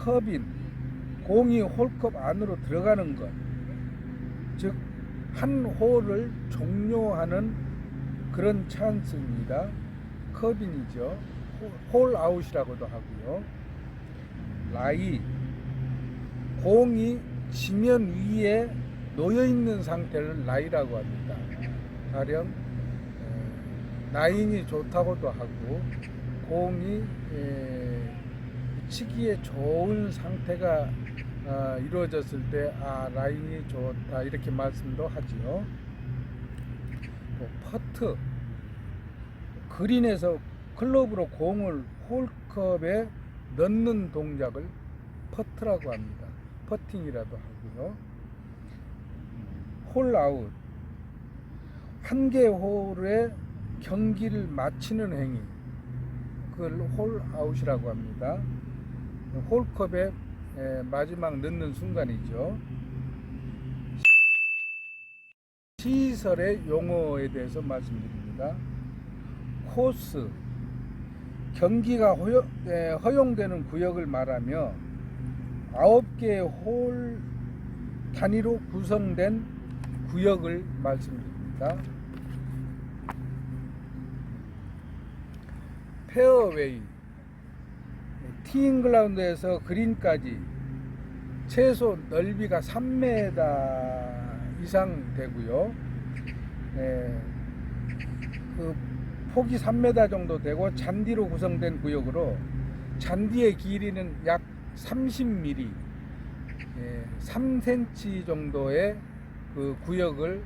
컵인 공이 홀컵 안으로 들어가는 것, 즉 한 홀을 종료하는 그런 찬스입니다. 컵인이죠. 홀 아웃이라고도 하고요. 라이, 공이 지면 위에 놓여 있는 상태를 라이라고 합니다. 가령 라인이 좋다고도 하고, 공이 치기에 좋은 상태가 이루어졌을 때 라인이 좋다 이렇게 말씀도 하지요. 또 퍼트, 그린에서 클럽으로 공을 홀컵에 넣는 동작을 퍼트라고 합니다. 퍼팅이라도 하고요. 홀아웃, 한 개 홀에 경기를 마치는 행위, 그걸 홀아웃이라고 합니다. 홀컵에 마지막 넣는 순간이죠. 시설의 용어에 대해서 말씀드립니다. 코스, 경기가 허용되는 구역을 말하며 9개의 홀 단위로 구성된 구역을 말씀드립니다. 페어웨이, 티잉그라운드에서 그린까지 최소 넓이가 3m 이상 되고요. 그 폭이 3m 정도 되고 잔디로 구성된 구역으로 잔디의 길이는 약 30mm, 3cm 정도의 그 구역을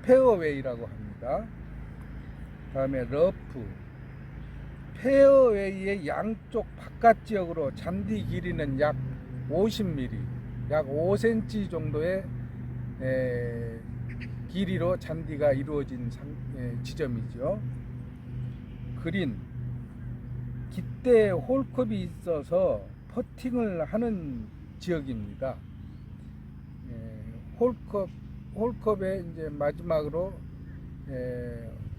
페어웨이라고 합니다. 다음에 러프, 페어웨이의 양쪽 바깥 지역으로 잔디 길이는 약 50mm, 약 5cm 정도의 길이로 잔디가 이루어진 지점이죠. 그린, 깃대에 홀컵이 있어서 퍼팅을 하는 지역입니다. 홀컵에 이제 마지막으로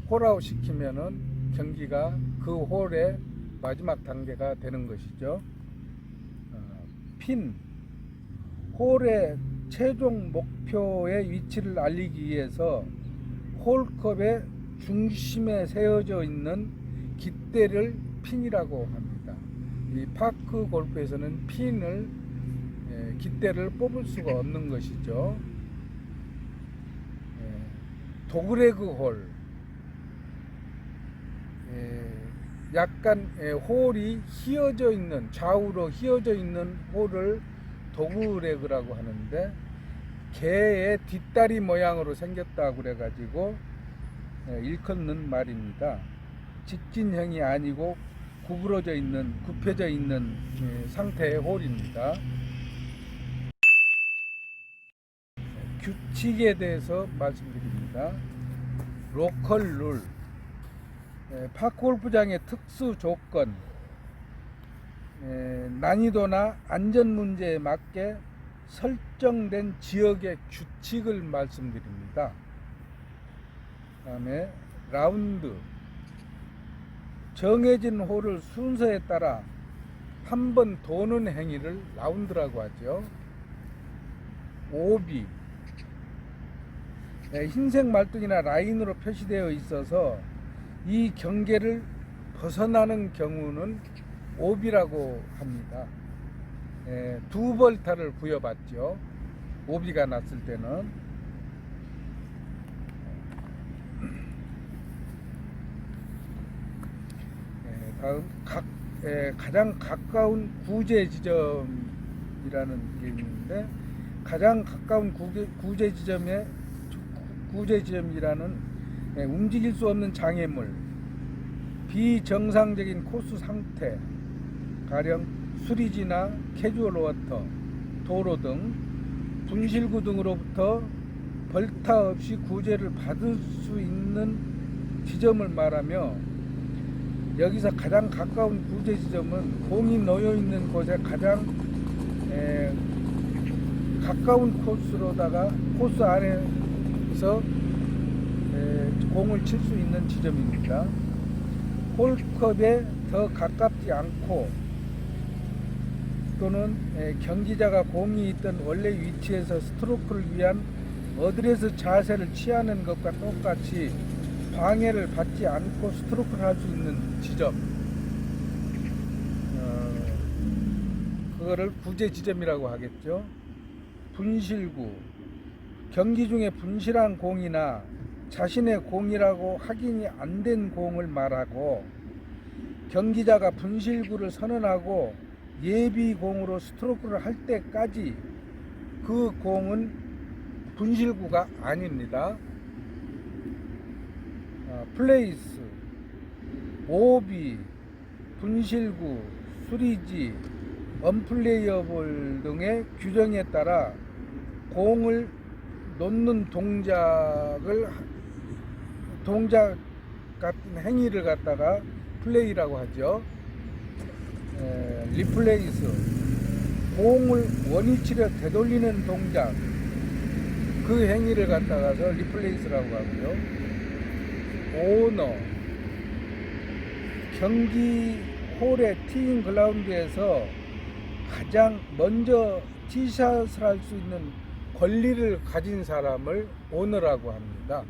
홀아웃 시키면은 경기가 그 홀의 마지막 단계가 되는 것이죠. 핀, 홀의 최종 목표의 위치를 알리기 위해서 홀컵의 중심에 세워져 있는 깃대를 핀이라고 합니다. 이 파크 골프에서는 핀을 깃대를 뽑을 수가 없는 것이죠. 도그레그 홀, 약간 홀이 휘어져 있는, 좌우로 휘어져 있는 홀을 도그레그라고 하는데, 개의 뒷다리 모양으로 생겼다고 그래가지고 일컫는 말입니다. 직진형이 아니고 구부러져 있는, 굽혀져 있는 상태의 홀입니다. 규칙에 대해서 말씀드립니다. 로컬 룰, 파크골프장의 특수 조건, 난이도나 안전 문제에 맞게 설정된 지역의 규칙을 말씀드립니다. 다음에 라운드, 정해진 홀을 순서에 따라 한 번 도는 행위를 라운드라고 하죠. 오비, 흰색 말뚝이나 라인으로 표시되어 있어서 이 경계를 벗어나는 경우는 오비라고 합니다. 두 벌타를 부여받죠. 오비가 났을 때는. 다음 가장 가까운 구제 지점이라는 게 있는데, 가장 가까운 구제 지점이라는 움직일 수 없는 장애물, 비정상적인 코스 상태, 가령 수리지나 캐주얼 워터, 도로 등 분실구 등으로부터 벌타 없이 구제를 받을 수 있는 지점을 말하며, 여기서 가장 가까운 구제 지점은 공이 놓여 있는 곳에 가장 가까운 코스로다가 코스 안에서 공을 칠 수 있는 지점입니다. 홀컵에 더 가깝지 않고 또는 경기자가 공이 있던 원래 위치에서 스트로크를 위한 어드레스 자세를 취하는 것과 똑같이 방해를 받지 않고 스트로크를 할 수 있는 지점, 그거를 구제 지점이라고 하겠죠. 분실구, 경기 중에 분실한 공이나 자신의 공이라고 확인이 안 된 공을 말하고, 경기자가 분실구를 선언하고 예비공으로 스트로크를 할 때까지 그 공은 분실구가 아닙니다. 플레이스, 오비, 분실구, 수리지, 언플레이어블 등의 규정에 따라 공을 놓는 동작 같은 행위를 갖다가 플레이라고 하죠. 리플레이스, 공을 원위치로 되돌리는 동작, 그 행위를 갖다가서 리플레이스라고 하고요. 오너, 경기 홀의 티잉 그라운드에서 가장 먼저 티샷을 할 수 있는 권리를 가진 사람을 오너라고 합니다.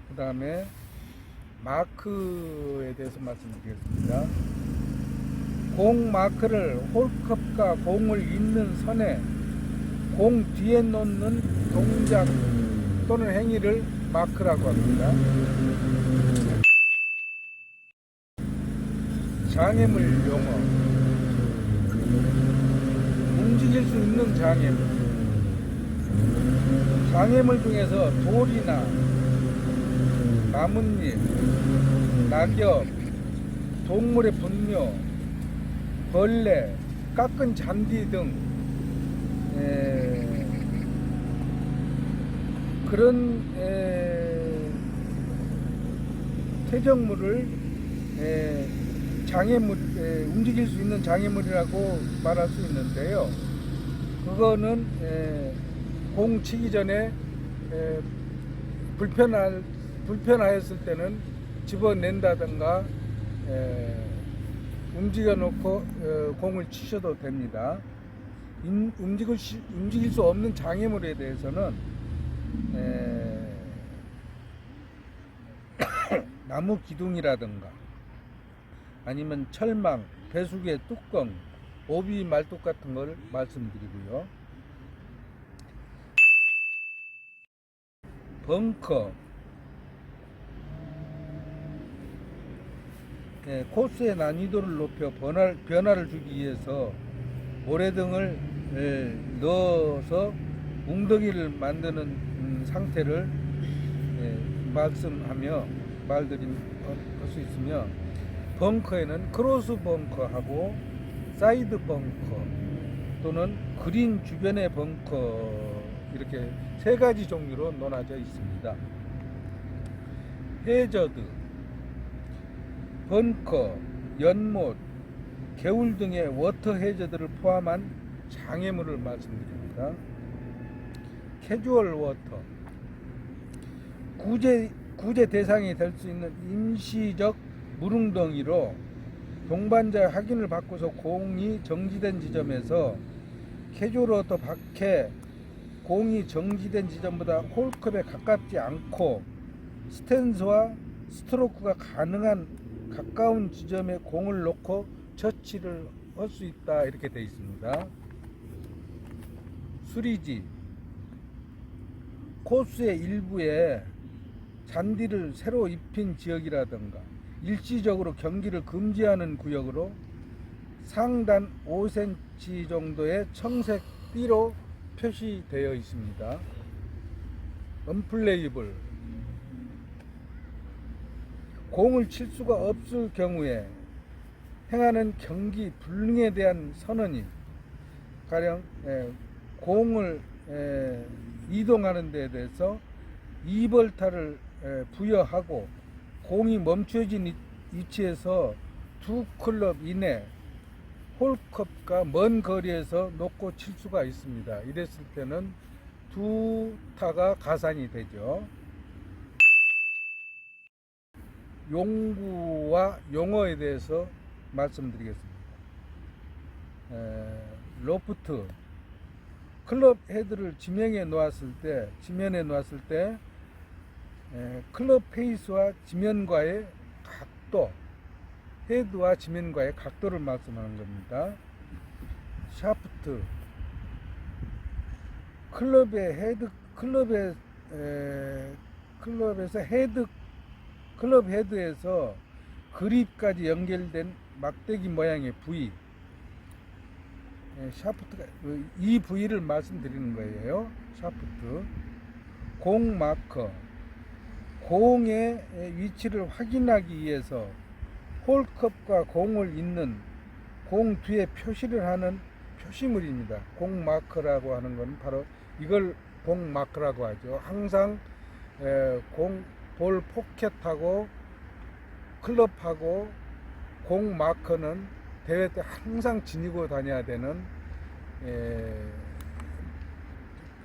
그 다음에 마크에 대해서 말씀드리겠습니다. 공 마크를 홀컵과 공을 잇는 선에 공 뒤에 놓는 동작 또는 행위를 마크라고 합니다. 장애물 용어, 움직일 수 있는 장애물, 장애물 중에서 돌이나 나뭇잎, 낙엽, 동물의 분뇨, 벌레, 깎은 잔디 등 그런 퇴적물을 장애물, 움직일 수 있는 장애물이라고 말할 수 있는데요. 그거는 공 치기 전에 불편하였을 때는 집어낸다든가 움직여 놓고 공을 치셔도 됩니다. 움직일 수 없는 장애물에 대해서는 나무 기둥이라든가 아니면 철망, 배수구의 뚜껑, 오비 말뚝 같은 걸 말씀드리고요. 벙커, 코스의 난이도를 높여 변화를 주기 위해서 모래등을 넣어서 웅덩이를 만드는 상태를 말씀하며 말드릴 수 있으며, 벙커에는 크로스 벙커하고 사이드 벙커 또는 그린 주변의 벙커, 이렇게 세 가지 종류로 나눠져 있습니다. 해저드, 벙커, 연못, 개울 등의 워터 해저드를 포함한 장애물을 말씀드립니다. 캐주얼 워터, 구제 대상이 될 수 있는 임시적 물웅덩이로 동반자의 확인을 받고서 공이 정지된 지점에서 캐주얼 워터 밖에 공이 정지된 지점보다 홀컵에 가깝지 않고 스탠스와 스트로크가 가능한 가까운 지점에 공을 놓고 처치를 할 수 있다, 이렇게 되어 있습니다. 수리지, 코스의 일부에 잔디를 새로 입힌 지역이라든가 일시적으로 경기를 금지하는 구역으로 상단 5cm 정도의 청색 띠로 표시되어 있습니다. 언플레이블, 공을 칠 수가 없을 경우에 행하는 경기 불능에 대한 선언이, 가령 공을 이동하는 데 대해서 2벌타를 부여하고 공이 멈춰진 위치에서 2클럽 이내 홀컵과 먼 거리에서 놓고 칠 수가 있습니다. 이랬을 때는 2타가 가산이 되죠. 용구와 용어에 대해서 말씀드리겠습니다. 로프트, 클럽 헤드를 지면에 놓았을 때 클럽 페이스와 지면과의 각도, 헤드와 지면과의 각도를 말씀하는 겁니다. 샤프트, 클럽 헤드에서 그립까지 연결된 막대기 모양의 부위, 샤프트가 이 부위를 말씀드리는 거예요. 샤프트, 공 마커, 공의 위치를 확인하기 위해서 홀컵과 공을 잇는 공 뒤에 표시를 하는 표시물입니다. 공 마커라고 하는 건 바로 이걸 공 마커라고 하죠. 항상 볼 포켓하고 클럽하고 공 마커는 대회 때 항상 지니고 다녀야 되는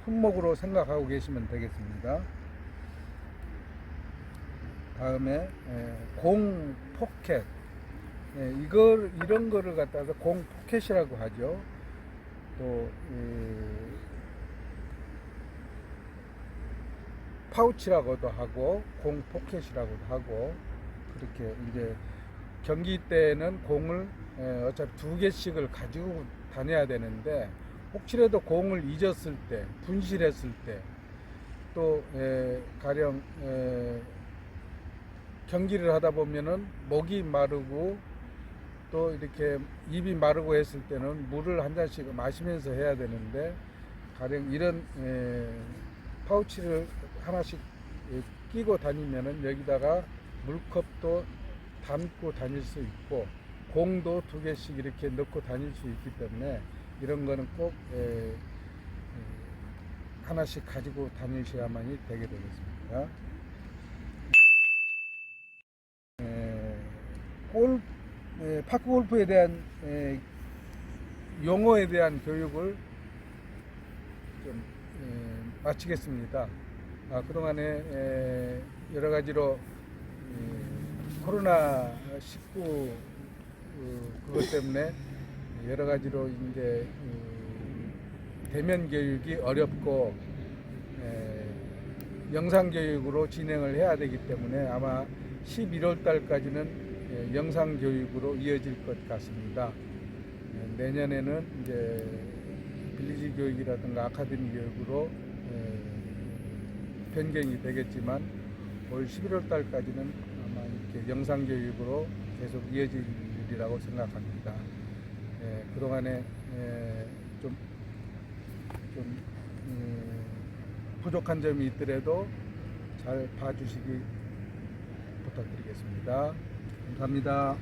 품목으로 생각하고 계시면 되겠습니다. 다음에 공 포켓, 이런 거를 갖다서 공 포켓이라고 하죠. 또 파우치라고도 하고 공 포켓이라고도 하고, 그렇게 이제 경기 때는 공을 어차피 2개씩을 가지고 다녀야 되는데, 혹시라도 공을 잊었을 때, 분실했을 때, 또 가령 경기를 하다 보면은 목이 마르고 또 이렇게 입이 마르고 했을 때는 물을 한 잔씩 마시면서 해야 되는데, 가령 이런 파우치를 하나씩 끼고 다니면은 여기다가 물컵도 담고 다닐 수 있고 공도 2개씩 이렇게 넣고 다닐 수 있기 때문에 이런 거는 꼭 하나씩 가지고 다니셔야만이 되게 되겠습니다. 파크 골프에 대한 용어에 대한 교육을 좀 마치겠습니다. 그동안에 여러 가지로 코로나19 그것 때문에 여러 가지로 이제 대면 교육이 어렵고 영상 교육으로 진행을 해야 되기 때문에 아마 11월 달까지는 영상 교육으로 이어질 것 같습니다. 내년에는 이제 빌리지 교육이라든가 아카데미 교육으로 변경이 되겠지만 올 11월 달까지는 아마 이렇게 영상 교육으로 계속 이어질 일이라고 생각합니다. 그동안에 좀 부족한 점이 있더라도 잘 봐주시기 부탁드리겠습니다. 감사합니다.